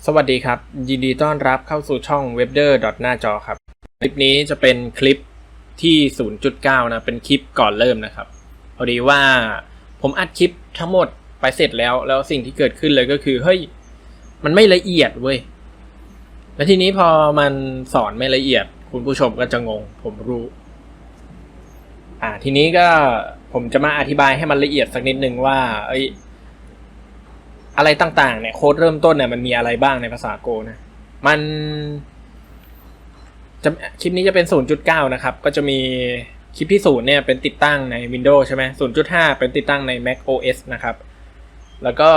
สวัสดีครับยินดีต้อนรับเข้าสู่ช่อง webder หน้าจอครับคลิปนี้จะเป็นคลิปที่ 0.9 นะเป็นคลิปก่อนเริ่มนะครับพอดีว่าผมอัดคลิปทั้งหมดไปเสร็จแล้วสิ่งที่เกิดขึ้นเลยก็คือเฮ้ยมันไม่ละเอียดเว้ยแล้วทีนี้พอมันสอนไม่ละเอียดคุณผู้ชมก็จะงงผมรู้ทีนี้ก็ผมจะมาอธิบายให้มันละเอียดสักนิดนึงว่าอะไรต่างๆเนี่ยโค้ดเริ่มต้นเนี่ยมันมีอะไรบ้างในภาษาโกนะมันจะคลิปนี้จะเป็น 0.9 นะครับก็จะมีคลิปที่0เนี่ยเป็นติดตั้งใน Windows ใช่ไหม 0.5 เป็นติดตั้งใน Mac OS นะครับแล้วก็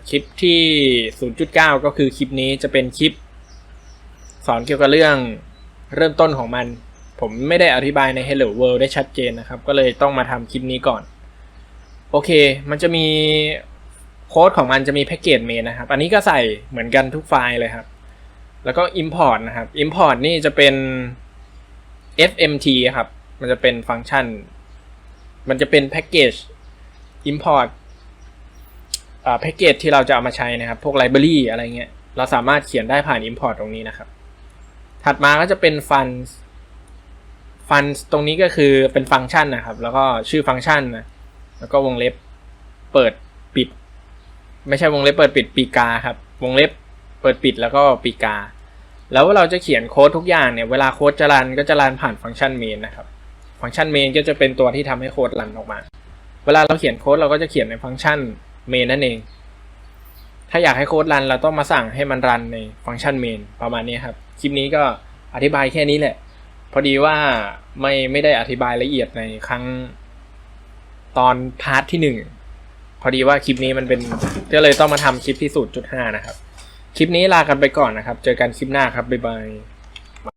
คลิปที่ 0.9 ก็คือคลิปนี้จะเป็นคลิปสอนเกี่ยวกับเรื่องเริ่มต้นของมันผมไม่ได้อธิบายใน Hello World ได้ชัดเจนนะครับก็เลยต้องมาทำคลิปนี้ก่อนโอเคมันจะมีโค้ดของมันจะมีแพ็กเกจเมนนะครับอันนี้ก็ใส่เหมือนกันทุกไฟล์เลยครับแล้วก็ import นะครับ import นี่จะเป็น fmt ครับมันจะเป็นฟังก์ชันมันจะเป็นแพ็กเกจ import แพ็กเกจที่เราจะเอามาใช้นะครับพวก library อะไรเงี้ยเราสามารถเขียนได้ผ่าน import ตรงนี้นะครับถัดมาก็จะเป็น funds ตรงนี้ก็คือเป็นฟังก์ชันนะครับแล้วก็ชื่อฟังก์ชันนะแล้วก็วงเล็บเปิดปิดไม่ใช่วงเล็บเปิดปิดปีกาครับวงเล็บเปิดปิดแล้วก็ปีกาแล้วเราจะเขียนโค้ดทุกอย่างเนี่ยเวลาโค้ดจะรันก็จะรันผ่านฟังก์ชัน main นะครับฟังก์ชัน main ก็จะเป็นตัวที่ทำให้โค้ดรันออกมาเวลาเราเขียนโค้ดเราก็จะเขียนในฟังก์ชัน main นั่นเองถ้าอยากให้โค้ดรันเราต้องมาสั่งให้มันรันในฟังก์ชัน main ประมาณนี้ครับคลิปนี้ก็อธิบายแค่นี้แหละพอดีว่าไม่ได้อธิบายละเอียดในครั้งตอนพาร์ทที่1พอดีว่าคลิปนี้มันเป็นก็เลยต้องมาทำคลิปที่ 0.5 นะครับคลิปนี้ลากันไปก่อนนะครับเจอกันคลิปหน้าครับบ๊ายบาย